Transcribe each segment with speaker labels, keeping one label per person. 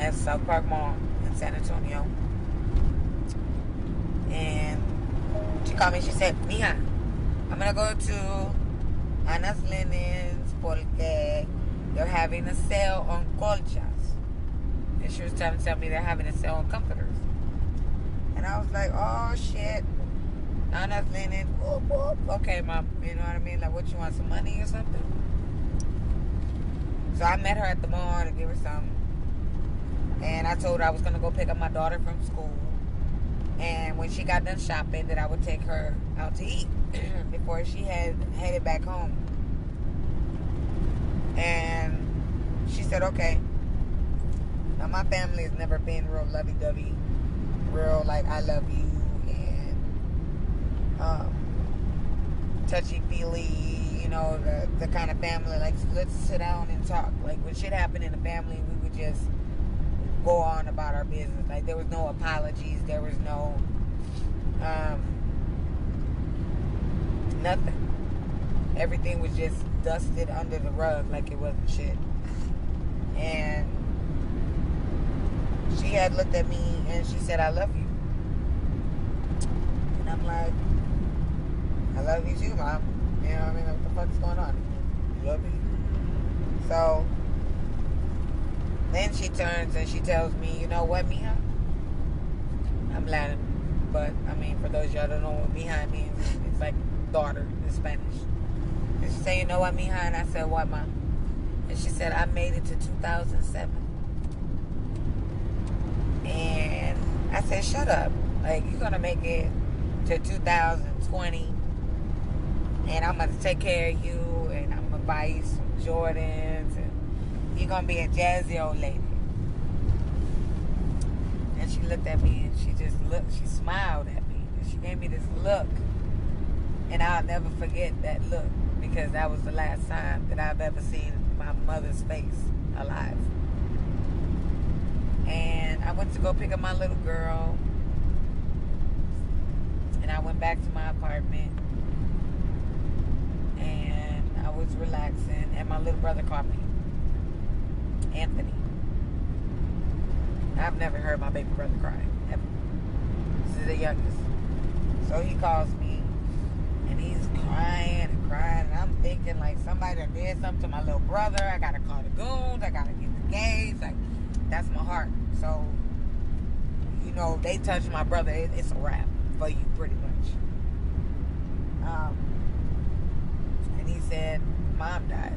Speaker 1: at South Park Mall in San Antonio. And she called me. She said, "Mija, I'm gonna go to Ana's Linens porque they're having a sale on colchas." And she was trying to tell me they're having a sale on comforters. And I was like, "Oh shit, Ana's Linen, whoop, whoop. Okay, mom, you know what I mean? Like, what, you want some money or something?" So I met her at the mall to give her some. And I told her I was going to go pick up my daughter from school. And when she got done shopping, that I would take her out to eat before she had headed back home. And she said, okay. Now, my family has never been real lovey-dovey. Real, like, I love you. And touchy-feely, you know, the kind of family, like, let's sit down and talk. Like, when shit happened in the family, we would just go on about our business. Like, there was no apologies. There was no, nothing. Everything was just dusted under the rug like it wasn't shit. And she had looked at me and she said, "I love you." And I'm like, "I love you too, Mom." You know what I mean? What the fuck's going on? Love you. So then she turns and she tells me, "You know what, mija?" I'm Latin, but I mean, for those of y'all don't know what mija means, it's like daughter in Spanish. And she said, "You know what, mija?" And I said, "What, ma?" And she said, "I made it to 2007. And I said, "Shut up. Like, you're going to make it to 2020. And I'm going to take care of you. And I'm going to buy you some Jordans. And you're going to be a jazzy old lady." And she looked at me and she just looked. She smiled at me. And she gave me this look. And I'll never forget that look. Because that was the last time that I've ever seen my mother's face alive. And I went to go pick up my little girl. And I went back to my apartment. And I was relaxing. And my little brother called me. Anthony. I've never heard my baby brother cry. Ever. This is the youngest. So he calls me. And he's crying and crying. And I'm thinking like somebody that did something to my little brother. I got to call the goons. I got to get the gays. Like, that's my heart. So, you know, they touch my brother, it's a wrap for you, pretty much. And he said, "Mom died."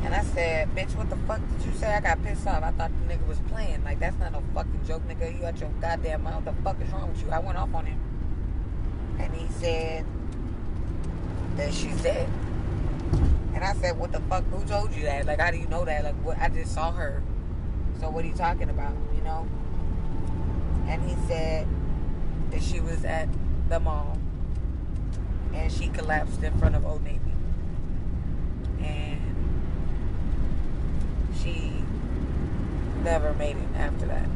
Speaker 1: And I said, "Bitch, what the fuck did you say?" I got pissed off. I thought the nigga was playing. Like, that's not no fucking joke, nigga. You got your goddamn mind. What the fuck is wrong with you? I went off on him. And he said that she's dead. And I said, "What the fuck? Who told you that? Like, how do you know that? Like, what? I just saw her. So what are you talking about, you know?" And he said that she was at the mall and she collapsed in front of Old Navy. And she never made it after that.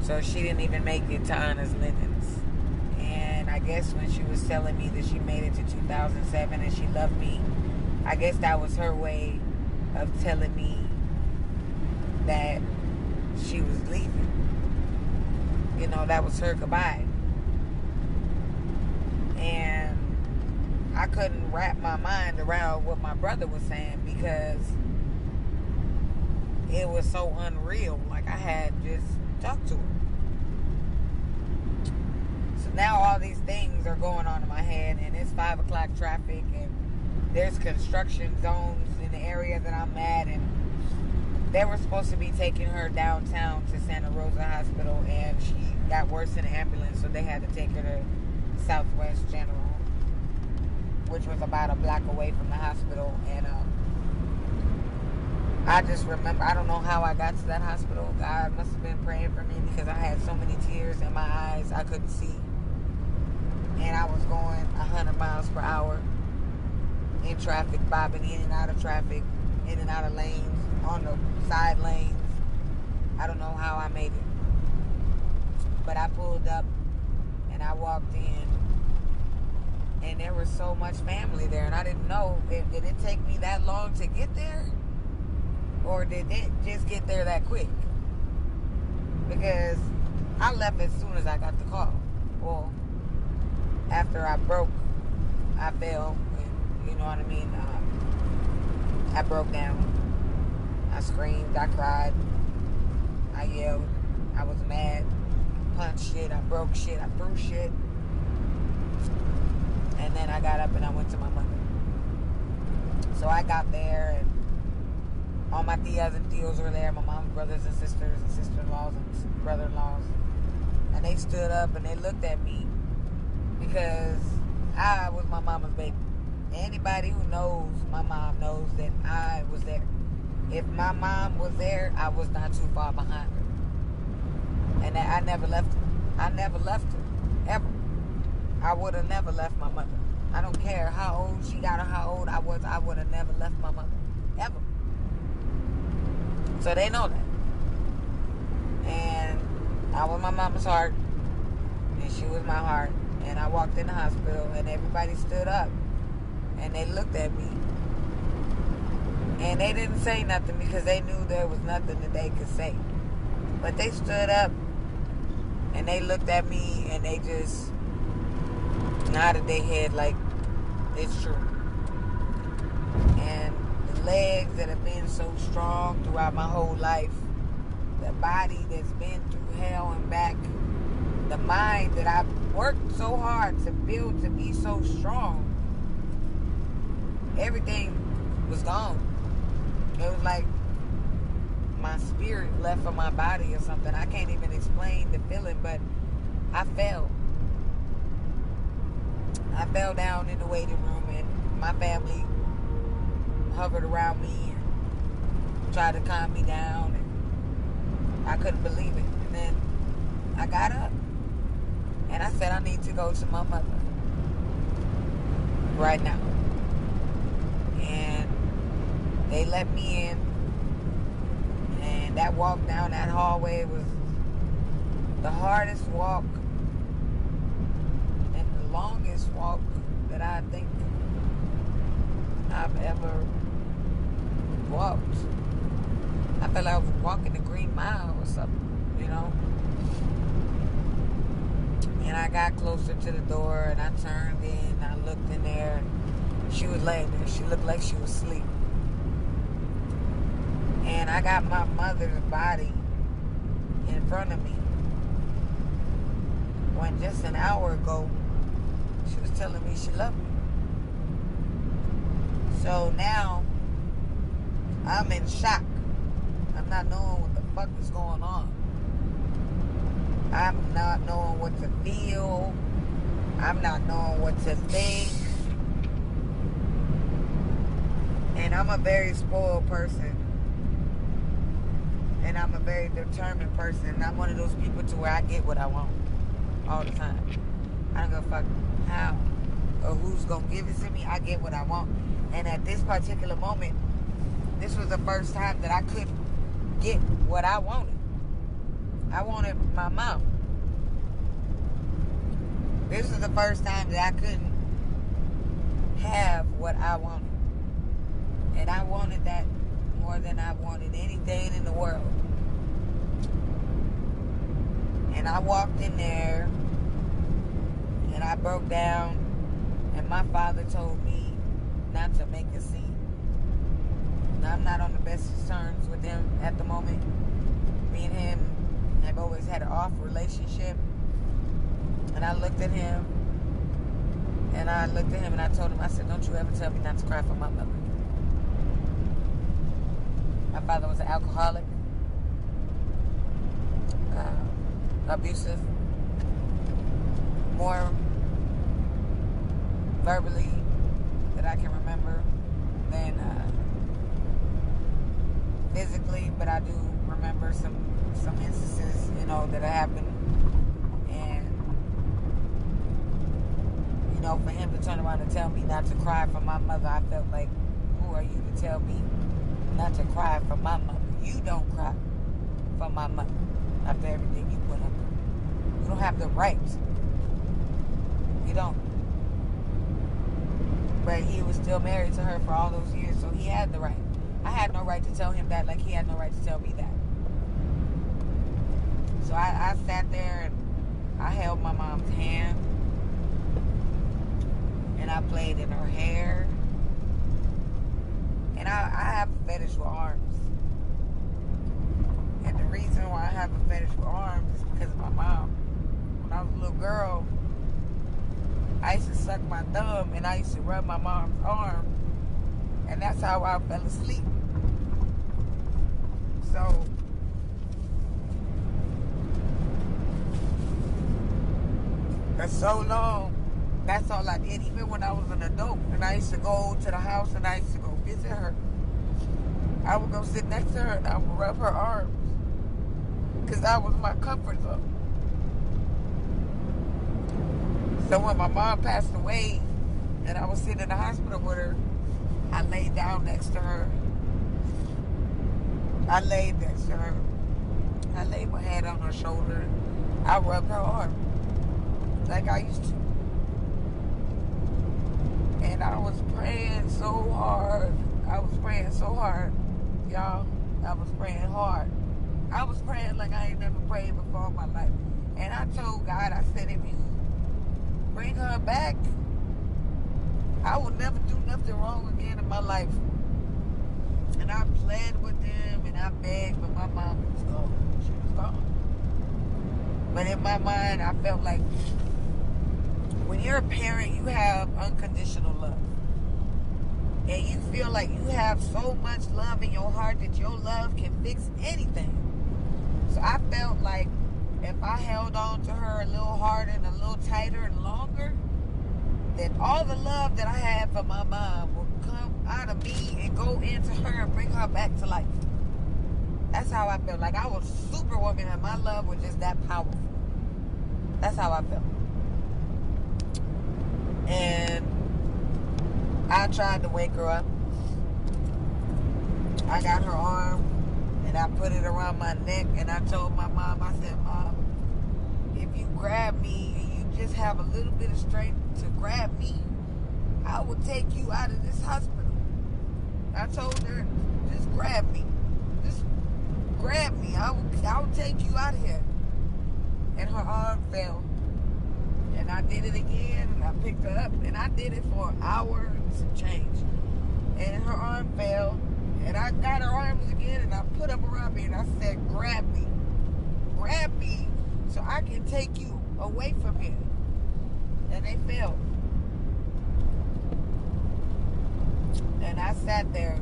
Speaker 1: So she didn't even make it to Ana's Linens. And I guess when she was telling me that she made it to 2007 and she loved me, I guess that was her way of telling me that she was leaving. You know, that was her goodbye. And I couldn't wrap my mind around what my brother was saying because it was so unreal. Like, I had just talked to her. So now all these things are going on in my head, and it's 5 o'clock traffic, and there's construction zones in the area that I'm at, and they were supposed to be taking her downtown to Santa Rosa Hospital, and she got worse in the ambulance, so they had to take her to Southwest General, which was about a block away from the hospital. And I just remember, I don't know how I got to that hospital. God must have been praying for me because I had so many tears in my eyes I couldn't see. And I was going 100 miles per hour in traffic, bobbing in and out of traffic, in and out of lanes, on the side lanes. I don't know how I made it. But I pulled up and I walked in, and there was so much family there, and I didn't know. Did it take me that long to get there? Or did it just get there that quick? Because I left as soon as I got the call. Well, after I broke, I fell. And, you know what I mean? I broke down. I screamed. I cried. I yelled. I was mad. I punched shit. I broke shit. I threw shit. And then I got up and I went to my mother. So I got there and all my tias and tios were there. My mom's brothers and sisters and sister-in-laws and brother-in-laws. And they stood up and they looked at me because I was my mama's baby. Anybody who knows my mom knows that I was there. If my mom was there, I was not too far behind her. And I never left her. I never left her. Ever. I would have never left my mother. I don't care how old she got or how old I was. I would have never left my mother. Ever. So they know that. And I was my mama's heart. And she was my heart. And I walked in the hospital and everybody stood up. And they looked at me. And they didn't say nothing because they knew there was nothing that they could say. But they stood up and they looked at me and they just nodded their head like it's true. And the legs that have been so strong throughout my whole life, the body that's been through hell and back, the mind that I've worked so hard to build to be so strong, everything was gone. It was like my spirit left from my body or something. I can't even explain the feeling, but I fell. I fell down in the waiting room and my family hovered around me and tried to calm me down. And I couldn't believe it. And then I got up and I said, I need to go to my mother right now. And they let me in, and that walk down that hallway was the hardest walk and the longest walk that I think I've ever walked. I felt like I was walking the Green Mile or something, you know? And I got closer to the door, and I turned in, I looked in there, and she was laying there. She looked like she was asleep. And I got my mother's body in front of me. When just an hour ago, she was telling me she loved me. So now, I'm in shock. I'm not knowing what the fuck is going on. I'm not knowing what to feel. I'm not knowing what to think. And I'm a very spoiled person. And I'm a very determined person. And I'm one of those people to where I get what I want all the time. I don't give a fuck how or who's going to give it to me. I get what I want. And at this particular moment, this was the first time that I couldn't get what I wanted. I wanted my mom. This was the first time that I couldn't have what I wanted. And I wanted that more than I wanted anything in the world. And I walked in there and I broke down, and my father told me not to make a scene. Now, I'm not on the best terms with him at the moment. Me and him have always had an off relationship. And I looked at him and I told him, I said, don't you ever tell me not to cry for my mother. My father was an alcoholic, abusive, more verbally that I can remember than physically, but I do remember some instances, you know, that happened. And, you know, for him to turn around and tell me not to cry for my mother, I felt like, who are you to tell me not to cry for my mother? You don't cry for my mother after everything you put up. You don't have the right. You don't. But he was still married to her for all those years, so he had the right. I had no right to tell him that, like he had no right to tell me that. So I sat there and I held my mom's hand and I played in her hair. And I have a fetish with arms. And the reason why I have a fetish with arms is because of my mom. When I was a little girl, I used to suck my thumb and I used to rub my mom's arm. And that's how I fell asleep. So for so long, that's all I did. Even when I was an adult and I used to go to the house and I used to go visit her, I would go sit next to her and I would rub her arms. Because that was my comfort zone. So when my mom passed away and I was sitting in the hospital with her, I laid down next to her. I laid next to her. I laid my head on her shoulder. I rubbed her arm like I used to. And I was praying so hard. I was praying so hard, y'all. I was praying hard. I was praying like I ain't never prayed before in my life. And I told God, I said, if you bring her back, I will never do nothing wrong again in my life. And I pled with them and I begged, but my mom was gone. She was gone. But in my mind, I felt like when you're a parent, you have unconditional love. And you feel like you have so much love in your heart that your love can fix anything. So I felt like if I held on to her a little harder and a little tighter and longer, that all the love that I had for my mom would come out of me and go into her and bring her back to life. That's how I felt. Like I was superwoman and my love was just that powerful. That's how I felt. And I tried to wake her up. I got her arm and I put it around my neck and I told my mom, I said, Mom, if you grab me and you just have a little bit of strength to grab me, I will take you out of this hospital. I told her, just grab me. Just grab me. I will take you out of here. And her arm fell. And I did it again and I picked her up and I did it for an hour and some change. And her arm fell. And I got her arms again and I put them around me and I said, grab me. Grab me so I can take you away from here. And they fell. And I sat there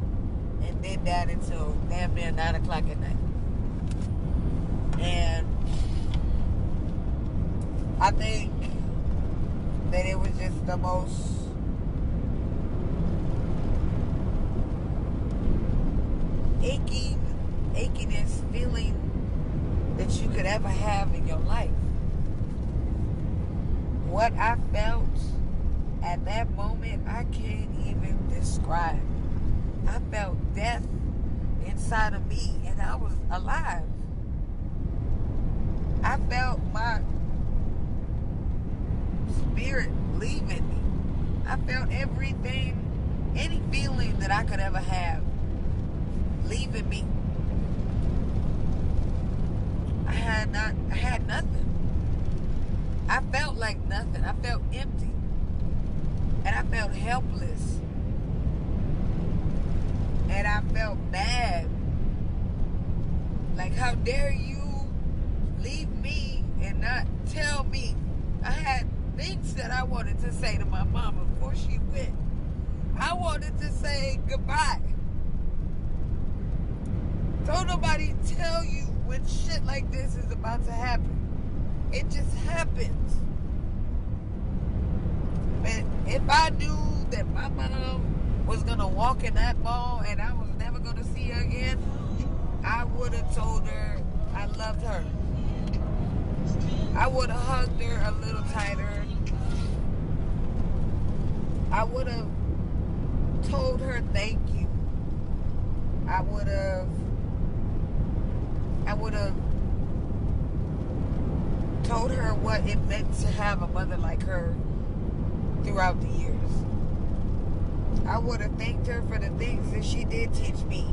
Speaker 1: and did that until damn near 9 o'clock at night. And I think that it was just the most achiness feeling that you could ever have in your life. What I felt at that moment, I can't even describe. I felt death inside of me and I was alive. I felt my spirit leaving me. I felt everything, any feeling that I could ever have leaving me. I had nothing. I felt like nothing. I felt empty. And I felt helpless. And I felt bad. Like, how dare you leave me and not tell me? I had things that I wanted to say to my mama before she went. I wanted to say goodbye. Don't nobody tell you when shit like this is about to happen. It just happens. But if I knew that my mom was going to walk in that mall and I was never going to see her again, I would have told her I loved her. I would have hugged her a little tighter. I would have told her thank you. I would have told her what it meant to have a mother like her throughout the years. I would have thanked her for the things that she did teach me.